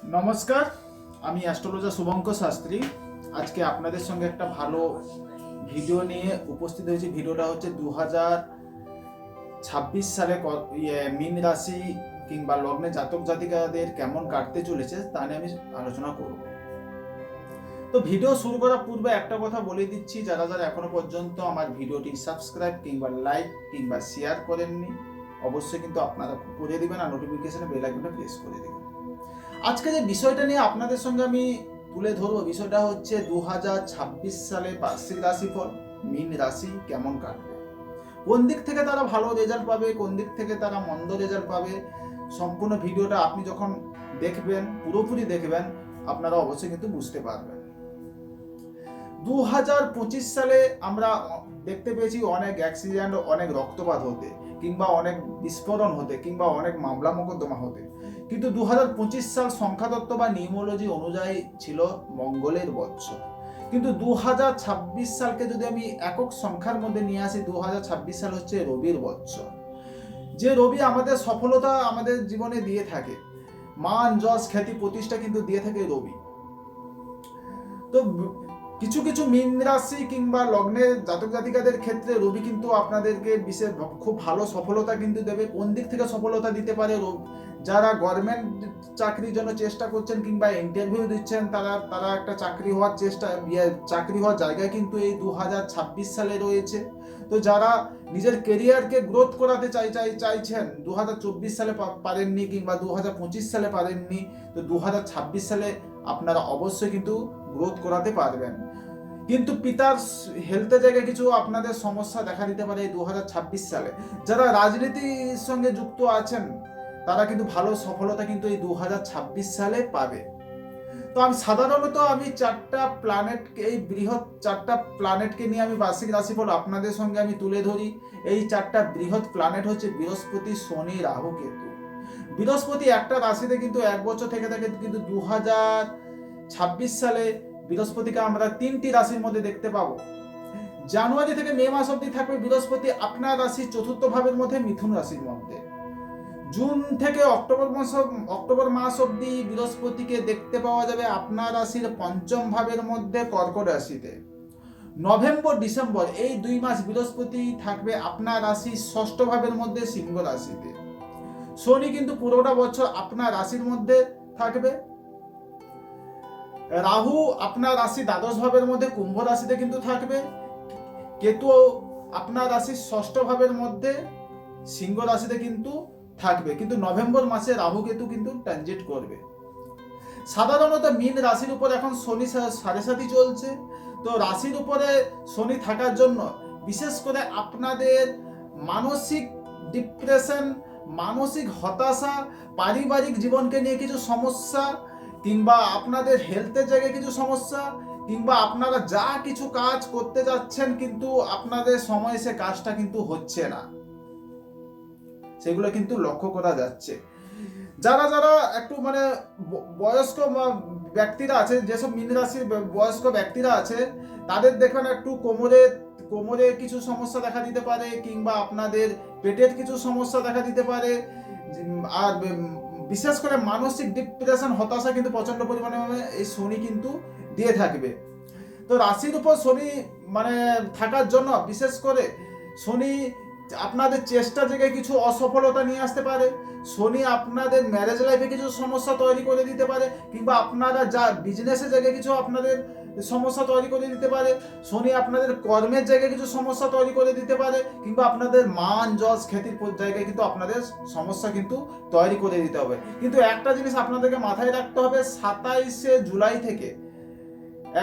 নমস্কার, আমি অ্যাস্ট্রোলজার শুভঙ্কর শাস্ত্রী। আজকে আপনাদের সঙ্গে একটা ভালো ভিডিও নিয়ে উপস্থিত হয়েছি। ভিডিওটা হচ্ছে 2026 সালে মীন রাশি কিংবা লগ্নে জাতক জাতিকাদের কেমন কাটতে চলেছে তা নিয়ে আমি আলোচনা করব। তো ভিডিও শুরু করার পূর্বে একটা কথা বলে দিচ্ছি, যারা যারা এখনো পর্যন্ত আমার ভিডিওটি সাবস্ক্রাইব কিংবা লাইক কিংবা শেয়ার করেননি, অবশ্যই কিন্তু আপনারা করে দিবেন আর নোটিফিকেশনে বেল আইকনটা প্রেস করে দিবেন। আজকে যে বিষয়টা নিয়ে আপনাদের সঙ্গে আমি তুলে ধরবো, বিষয়টা হচ্ছে 2026 সালে বার্ষিক রাশিফল মীন রাশি কেমন কাটবে, কোন দিক থেকে তারা ভালো রেজাল্ট পাবে, কোন দিক থেকে তারা মন্দ রেজাল্ট পাবে। সম্পূর্ণ ভিডিওটা আপনি যখন দেখবেন, পুরোপুরি দেখবেন, আপনারা অবশ্যই কিন্তু বুঝতে পারবেন। 2025 সালে আমরা দেখতে পেয়েছি অনেক অ্যাক্সিডেন্ট, অনেক রক্তপাত হতে, কিংবা অনেক বিস্ফোরণ হতে, কিংবা অনেক মামলা মোকদ্দমা হতে। কিন্তু 2025 সাল সংখ্যাতত্ত্ব বা নিউমোলজি অনুযায়ী ছিল মঙ্গলের বৎসর। কিন্তু 2026 সালকে যদি আমি একক সংখ্যার মধ্যে নিয়ে আসি, 2026 সাল হচ্ছে রবির বৎসর। যে রবি আমাদের সফলতা আমাদের জীবনে দিয়ে থাকে, মান যশ খ্যাতি প্রতিষ্ঠা কিন্তু দিয়ে থাকে রবি। তো কিছু কিছু মীন রাশি কিংবা লগ্নের জাতক জাতিকাদের ক্ষেত্রে রবি কিন্তু আপনাদেরকে বিশেষ খুব ভালো সফলতা কিন্তু দেবে। কোন দিক থেকে সফলতা দিতে পারে? যারা গভর্নমেন্ট চাকরির জন্য চেষ্টা করছেন কিংবা ইন্টারভিউ দিচ্ছেন, তারা একটা চাকরি হওয়ার চাকরি হওয়ার জায়গায় কিন্তু এই 2026 সালে রয়েছে। তো যারা নিজের কেরিয়ারকে গ্রোথ করাতে চাইছেন, 2024 সালে পারেননি কিংবা 2025 সালে পারেননি, তো 2026 সালে আপনারা অবশ্যই কিন্তু গ্রোথ করাতে পারবেন। কিন্তু পিতার হেলথের জায়গায় কিছু আপনাদের সমস্যা দেখা দিতে পারে এই 2026 সালে। যারা রাজনীতির সঙ্গে যুক্ত আছেন, তারা কিন্তু ভালো সফলতা কিন্তু এই 2026 সালে পাবে। তো আমি সাধারণত চারটা প্ল্যানেট, এই বৃহৎ চারটা প্ল্যানেটকে নিয়ে আমি বার্ষিক রাশিফল আপনাদের সঙ্গে আমি তুলে ধরি। এই চারটা বৃহৎ প্ল্যানেট হচ্ছে বৃহস্পতি, শনি, রাহু, কেতু। বৃহস্পতি একটা রাশিতে কিন্তু এক বছর থেকে থাকে, কিন্তু 2026 সালে বৃহস্পতিকে আমরা তিনটি রাশির মধ্যে দেখতে পাবো। জানুয়ারি থেকে মে মাস অবধি থাকবে বৃহস্পতি আপনার রাশি চতুর্থ ভাবের মধ্যে, মিথুন রাশির মধ্যে। জুন থেকে অক্টোবর মাস অবধি বৃহস্পতিকে দেখতে পাওয়া যাবে আপনার রাশির পঞ্চম ভাবের মধ্যে, কর্কট রাশিতে। নভেম্বর ডিসেম্বর এই 2 মাস বৃহস্পতি থাকবে আপনার রাশি ষষ্ঠ ভাবের মধ্যে, সিংহ রাশিতে। শনি কিন্তু পুরোটা বছর আপনার রাশির মধ্যে থাকবে। রাহু আপনার রাশি দ্বাদশ ভাবের মধ্যে, কুম্ভ রাশিতে কিন্তু থাকবে। কেতু আপনার রাশির ষষ্ঠ ভাবের মধ্যে, সিংহ রাশিতে কিন্তু থাকবে। কিন্তু নভেম্বর মাসে রাহু কেতু কিন্তু ট্রানজিট করবে। সাধারণত মীন রাশির উপর এখন শনি 7.5 চলছে। তো রাশির উপরে শনি থাকার জন্য বিশেষ করে আপনাদের মানসিক ডিপ্রেশন, মানসিক হতাশা, পারিবারিক জীবনকে নিয়ে কিছু সমস্যা, কিংবা আপনাদের হেলথের জায়গায় কিছু সমস্যা, কিংবা আপনারা যা কিছু কাজ করতে যাচ্ছেন কিন্তু আপনাদের সময় সে কাজটা কিন্তু হচ্ছে না, সেগুলো কিন্তু লক্ষ্য করা যাচ্ছে। যারা যারা একটু বয়স্ক ব্যক্তিরা আছে, যেসব মীন রাশির বয়স্ক ব্যক্তিরা আছে, তাদের দেখবেন একটু কোমরে কিছু সমস্যা দেখা দিতে পারে, কিংবা আপনাদের পেটের কিছু সমস্যা দেখা দিতে পারে। আর বিশেষ করে মানসিক ডিপ্রেশন, হতাশা কিন্তু প্রচন্ড পরিমাণে এই শনি কিন্তু দিয়ে থাকবে। তো রাশির উপর শনি থাকার জন্য বিশেষ করে শনি আপনাদের চেষ্টা জায়গায় কিছু অসফলতা নিয়ে আসতে পারে। শনি আপনাদের ম্যারেজ লাইফে কিছু সমস্যা তৈরি করে দিতে পারে, কিংবা আপনারা যা বিজনেসের জায়গায় কিছু আপনাদের সমস্যা তৈরি করে দিতে পারে। শনি আপনাদের কর্মের জায়গায় কিছু সমস্যা তৈরি করে দিতে পারে, কিংবা আপনাদের মান যশ খ্যাতির জায়গায় কিন্তু আপনাদের সমস্যা কিন্তু তৈরি করে দিতে হবে। কিন্তু একটা জিনিস আপনাদেরকে মাথায় রাখতে হবে, 27শে জুলাই থেকে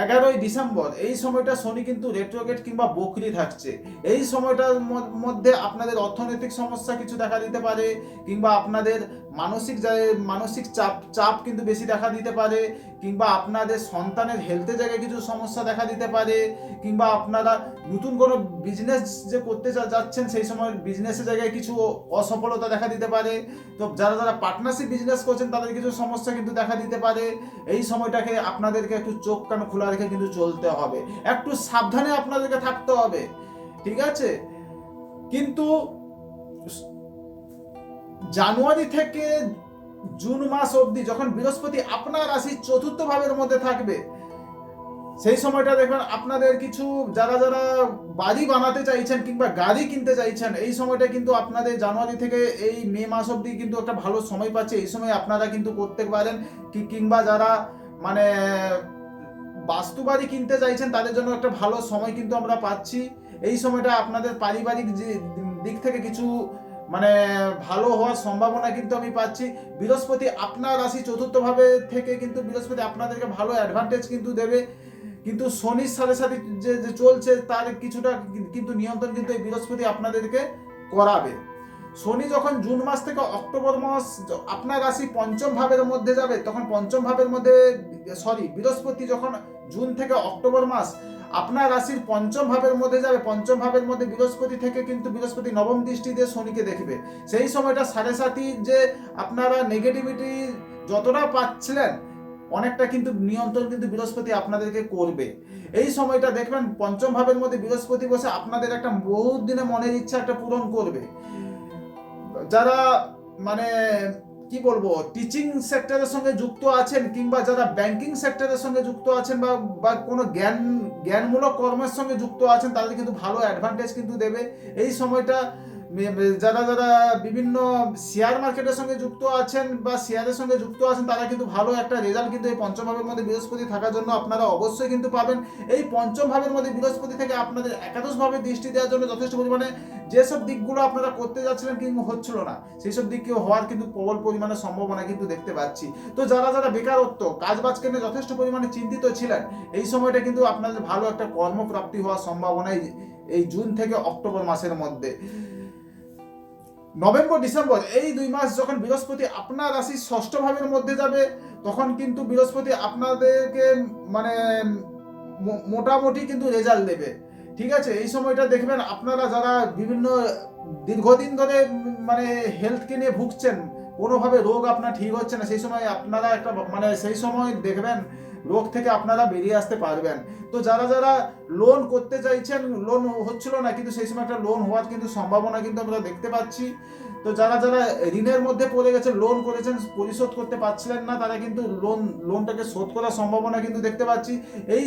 11ই ডিসেম্বর এই সময়টা শনি কিন্তু রেট্রোগেট কিংবা বকরি থাকছে। এই সময়টার মধ্যে আপনাদের অর্থনৈতিক সমস্যা কিছু দেখা দিতে পারে, কিংবা আপনাদের মানসিক চাপ কিন্তু বেশি দেখা দিতে পারে, কিংবা আপনাদের সন্তানের হেলথের জায়গায় কিছু সমস্যা দেখা দিতে পারে, কিংবা আপনারা নতুন কোনো বিজনেস যে করতে যাচ্ছেন সেই সময় বিজনেসের জায়গায় কিছু অসফলতা দেখা দিতে পারে। তো যারা পার্টনারশিপ বিজনেস করছেন তাদের কিছু সমস্যা কিন্তু দেখা দিতে পারে। এই সময়টাকে আপনাদেরকে একটু চোখ কান খোলা রেখে কিন্তু চলতে হবে, একটু সাবধানে আপনাদেরকে থাকতে হবে, ঠিক আছে? কিন্তু জানুয়ারি থেকে জুন মাস অবধি যখন বৃহস্পতি আপনার রাশি চতুর্থ ভাবের মধ্যে থাকবে, সেই সময়টা দেখবেন আপনাদের কিছু যারা যারা বাড়ি বানাতে চাইছেন কিংবা গাড়ি কিনতে চাইছেন, এই সময়টা কিন্তু আপনাদের জানুয়ারি থেকে এই মে মাস অবধি কিন্তু একটা ভালো সময় পাচ্ছে। এই সময় আপনারা কিন্তু করতে পারেন কিংবা যারা মানে বাস্তু বাড়ি কিনতে চাইছেন তাদের জন্য একটা ভালো সময় কিন্তু আমরা পাচ্ছি। এই সময়টা আপনাদের পারিবারিক যে দিক থেকে কিছু মানে ভালো হওয়ার সম্ভাবনা কিন্তু আমি পাচ্ছি। বৃহস্পতি আপনার রাশি চতুর্থ ভাবে থেকে কিন্তু বৃহস্পতি আপনাদেরকে ভালো অ্যাডভান্টেজ কিন্তু দেবে। কিন্তু শনির সাথে সাথে যে যে চলছে তার কিছুটা কিন্তু নিয়ন্ত্রণ কিন্তু এই বৃহস্পতি আপনাদেরকে করাবে। শনি যখন জুন মাস থেকে অক্টোবর মাস আপনার রাশি পঞ্চম ভাবের মধ্যে যাবে, তখন পঞ্চম ভাবের মধ্যে বৃহস্পতি যখন জুন থেকে অক্টোবর মাস আপনার রাশির পঞ্চম ভাবের মধ্যে যাবে, পঞ্চম ভাবের মধ্যে বৃহস্পতি থেকে কিন্তু বৃহস্পতি নবম দৃষ্টি দিয়ে শনিকে দেখবে। সেই সময়টা 7.5 যে আপনারা নেগেটিভিটি যতটা পাচ্ছিলেন অনেকটা কিন্তু নিয়ন্ত্রণ কিন্তু বৃহস্পতি আপনাদেরকে করবে। এই সময়টা দেখবেন পঞ্চম ভাবের মধ্যে বৃহস্পতি বসে আপনাদের একটা বহুত দিনে মনের ইচ্ছা একটা পূরণ করবে। যারা মানে কি বলবো টিচিং সেক্টরের সঙ্গে যুক্ত আছেন কিংবা যারা ব্যাংকিং সেক্টরের সঙ্গে যুক্ত আছেন বা কোনো জ্ঞানমূলক কর্মের সঙ্গে যুক্ত আছেন তাদের কিন্তু ভালো অ্যাডভান্টেজ কিন্তু দেবে। এই সময়টা যারা যারা বিভিন্ন শেয়ার মার্কেটের সঙ্গে যুক্ত আছেন বা শেয়ারের সঙ্গে যুক্ত আছেন তারা কিন্তু ভালো একটা রেজাল্ট কিন্তু এই পঞ্চম ভাবের মধ্যে বৃহস্পতি থাকার জন্য আপনারা অবশ্যই কিন্তু পাবেন। এই পঞ্চম ভাবের মধ্যে বৃহস্পতি থেকে আপনাদের একাদশ ভাবে দৃষ্টি দেওয়ার জন্য যথেষ্ট পরিমাণে যেসব দিকগুলো আপনারা করতে যাচ্ছিলেন কিন্তু হচ্ছিল না সেই সব দিক হওয়ার কিন্তু প্রবল পরিমাণে সম্ভাবনা কিন্তু দেখতে পাচ্ছি। তো যারা যারা বেকারত্ব কাজবাজকে নিয়ে যথেষ্ট পরিমাণে চিন্তিত ছিলেন, এই সময়টা কিন্তু আপনাদের ভালো একটা কর্মপ্রাপ্তি হওয়ার সম্ভাবনা এই জুন থেকে অক্টোবর মাসের মধ্যে। নভেম্বর ডিসেম্বর এই 2 মাস যখন বৃহস্পতি আপনার রাশির ষষ্ঠ ভাবের মধ্যে যাবে, তখন কিন্তু বৃহস্পতি আপনাদেরকে মানে মোটামুটি কিন্তু রেজাল্ট দেবে। ঠিক আছে, এই সময়টা দেখবেন আপনারা যারা বিভিন্ন দীর্ঘদিন ধরে মানে হেলথকে নিয়ে ভুগছেন, কোনোভাবে রোগ আপনার ঠিক হচ্ছে না, সেই সময় আপনারা একটা মানে সেই সময় দেখবেন রোগ থেকে আপনারা বেরিয়ে আসতে পারবেন। তো যারা যারা লোন করতে চাইছেন, লোন হচ্ছিল না কিন্তু সেই সময় একটা লোন হওয়ার কিন্তু সম্ভাবনা কিন্তু আমরা দেখতে পাচ্ছি। তো যারা যারা ঋণের মধ্যে পড়ে গেছেন, লোন করেছেন পরিশোধ করতে পারছিলেন না, তারা কিন্তু লোনটাকে শোধ করার সম্ভাবনা কিন্তু দেখতে পাচ্ছি। এই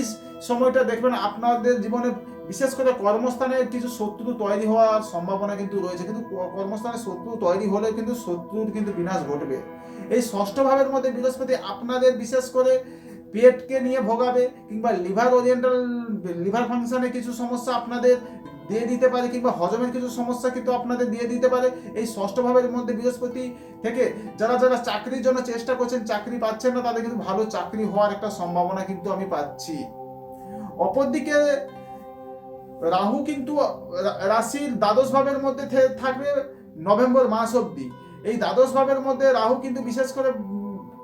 সময়টা দেখবেন আপনাদের জীবনে বিশেষ করে কর্মস্থানে কিছু শত্রু তৈরি হওয়ার সম্ভাবনা কিন্তু রয়েছে, কিন্তু কর্মস্থানে শত্রু তৈরি হলে কিন্তু শত্রুর কিন্তু বিনাশ ঘটবে। এই ষষ্ঠ ভাবের মধ্যে বৃহস্পতি আপনাদের বিশেষ করে পেটকে নিয়ে ভোগাবে কিংবা লিভার ফাংশনে কিছু সমস্যা আপনাদের দিয়ে দিতে পারে কিংবা হজমের কিছু সমস্যা কিন্তু আপনাদের দিয়ে দিতে পারে। এই ষষ্ঠ ভাবের মধ্যে বৃহস্পতি থেকে যারা যারা চাকরির জন্য চেষ্টা করছেন, চাকরি পাচ্ছেন না, তাদের কিন্তু ভালো চাকরি হওয়ার একটা সম্ভাবনা কিন্তু আমি পাচ্ছি। অপরদিকে রাহু কিন্তু রাশির দ্বাদশ ভাবের মধ্যে থাকবে নভেম্বর মাস অবধি। এই দ্বাদশ ভাবের মধ্যে রাহু কিন্তু বিশেষ করে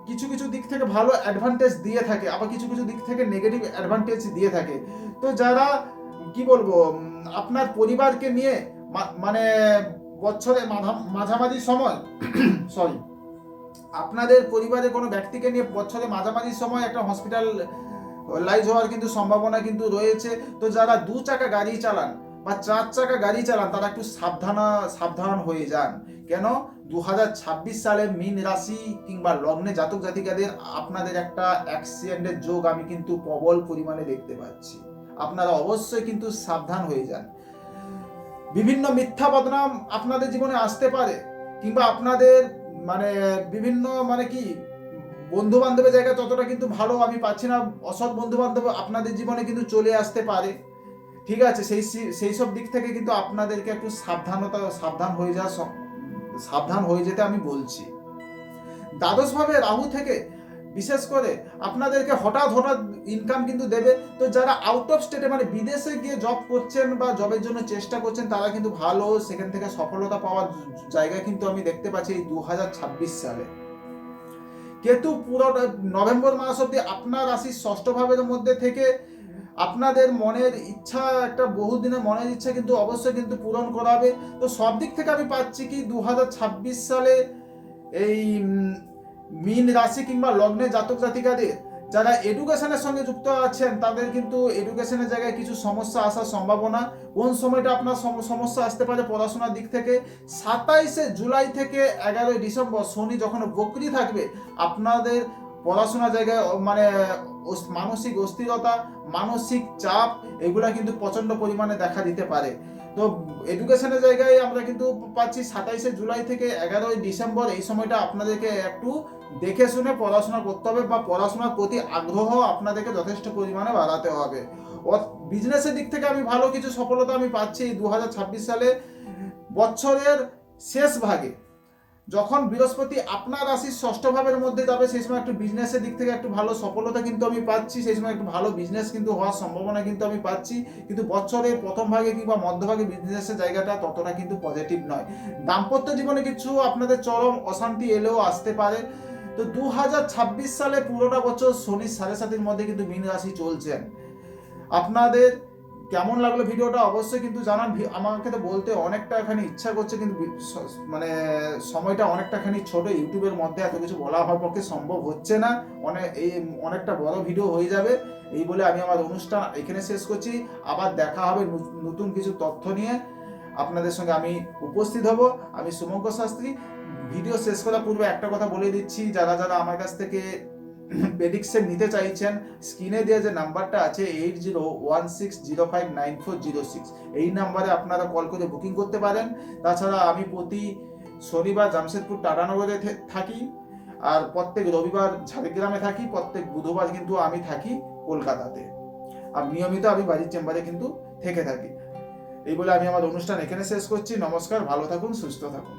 কিছু কিছু দিক থেকে ভালো অ্যাডভান্টেজ দিয়ে থাকে, আবার কিছু কিছু দিক থেকে নেগেটিভ অ্যাডভান্টেজ দিয়ে থাকে। তো যারা কি বলবো আপনার পরিবারকে নিয়ে মানে বছরে মাঝামাঝি সময় আপনাদের পরিবারের কোনো ব্যক্তিকে নিয়ে বছরে মাঝামাঝি সময় একটা হসপিটাল লাইজ হওয়ার কিন্তু সম্ভাবনা কিন্তু রয়েছে। তো যারা 2 চাকা গাড়ি চালান বা 4 চাকা গাড়ি চালান তারা একটু সাবধান হয়ে যান। কেন 2026 সালে মীন রাশি কিংবা লগ্নে জাতক জাতিকাদের আপনাদের একটা অ্যাক্সিডেন্টের যোগ আমি কিন্তু প্রবল পরিমাণে দেখতে পাচ্ছি। আপনারা অবশ্যই কিন্তু সাবধান হয়ে যান। বিভিন্ন মিথ্যা বদনাম আপনাদের জীবনে আসতে পারে কিংবা আপনাদের মানে বিভিন্ন মানে কি বন্ধু বান্ধবের জায়গায় ততটা কিন্তু ভালো আমি পাচ্ছি না, অসৎ বন্ধু বান্ধব আপনাদের জীবনে কিন্তু চলে আসতে পারে। ঠিক আছে, সেই সব দিক থেকে কিন্তু আপনাদেরকে একটু সাবধান হয়ে যেতে আমি বলছি। দ্বাদশ ভাবে রাহু থেকে বিশেষ করে আপনাদেরকে হঠাৎ ইনকাম কিন্তু দেবে। তো যারা আউট অফ স্টেটে মানে বিদেশে গিয়ে জব করছেন বা জবের জন্য চেষ্টা করছেন তারা কিন্তু ভালো সেখান থেকে সফলতা পাওয়ার জায়গা কিন্তু আমি দেখতে পাচ্ছি এই 2026 সালে। কেতু পুরো নভেম্বর মাস অব্দি আপনার রাশির ষষ্ঠ ভাবের মধ্যে থেকে আপনাদের মনের ইচ্ছা একটা বহুদিনের মনের ইচ্ছা কিন্তু অবশ্যই কিন্তু পূরণ করাবে। তো সব দিক থেকে আমি পাচ্ছি কি 2026 সালে এই মীন রাশি কিংবা লগ্নে জাতক জাতিকাদের যারা এডুকেশনের সঙ্গে যুক্ত আছেন তাদের কিন্তু এডুকেশনের জায়গায় কিছু সমস্যা আসার সম্ভাবনা। কোন সময়টা আপনার সমস্যা আসতে পারে পড়াশোনার দিক থেকে, 27শে জুলাই থেকে 11ই ডিসেম্বর শনি যখন বকরি থাকবে, আপনাদের পড়াশোনার জায়গায় মানে মানসিক অস্থিরতা, মানসিক চাপ এগুলা কিন্তু প্রচন্ড পরিমাণে দেখা দিতে পারে। তো এডুকেশনের জায়গায় আমরা কিন্তু পাচ্ছি 27শে জুলাই থেকে 11ই ডিসেম্বর, এই সময়টা আপনাদেরকে একটু দেখে শুনে পড়াশোনা করতে হবে, বা পড়াশোনার প্রতি আগ্রহ আপনাদেরকে যথেষ্ট পরিমাণে বাড়াতে হবে। বিজনেসের দিক থেকে আমি ভালো কিছু সফলতা আমি পাচ্ছি 2026 সালে বছরের শেষ ভাগে, যখন বৃহস্পতি আপনার রাশির ষষ্ঠ ভাবের মধ্যে যাবে, সেই সময় একটু বিজনেসের দিক থেকে একটু ভালো সফলতা কিন্তু আমি পাচ্ছি, সেই সময় একটু ভালো বিজনেস কিন্তু হওয়ার সম্ভাবনা কিন্তু আমি পাচ্ছি। কিন্তু বছরের প্রথম ভাগে কিংবা মধ্যভাগে বিজনেসের জায়গাটা ততটা কিন্তু পজিটিভ নয়। দাম্পত্য জীবনে কিছু আপনাদের চরম অশান্তি এলেও আসতে পারে। তো 2026 সালে পুরোটা বছর শনির 7.5-এর মধ্যে কিন্তু মীন রাশি চলছেন। আপনাদের কেমন লাগলো ভিডিওটা অবশ্যই কিন্তু জানান। আমাকে তো বলতে অনেকটা খানি ইচ্ছা করছে, কিন্তু মানে সময়টা অনেকটা খানি ছোট, ইউটিউবের মধ্যে এত কিছু বলা আমার পক্ষে সম্ভব হচ্ছে না, অনেকটা বড় ভিডিও হয়ে যাবে। এই বলে আমি আমার অনুষ্ঠান এখানে শেষ করছি। আবার দেখা হবে নতুন কিছু তথ্য নিয়ে, আপনাদের সঙ্গে আমি উপস্থিত হব। আমি শুভঙ্কর শাস্ত্রী। ভিডিও শেষ করার পূর্বে একটা কথা বলে দিচ্ছি, যারা যারা আমার কাছ থেকে প্রেডিকশন নিতে চাইছেন, স্ক্রিনে দেওয়া যে নাম্বারটা আছে 8016059406, এই নাম্বারে আপনারা কল করে বুকিং করতে পারেন। তাছাড়া আমি প্রতি শনিবার জামশেদপুর টাটানগরে থাকি, আর প্রত্যেক রবিবার ঝাড়গ্রামে থাকি, প্রত্যেক বুধবার কিন্তু আমি থাকি কলকাতাতে। আর নিয়মিত আমি বাড়ির চেম্বারে কিন্তু থেকে থাকি। এই বলে আমি আমার অনুষ্ঠান এখানে শেষ করছি। নমস্কার, ভালো থাকুন, সুস্থ থাকুন।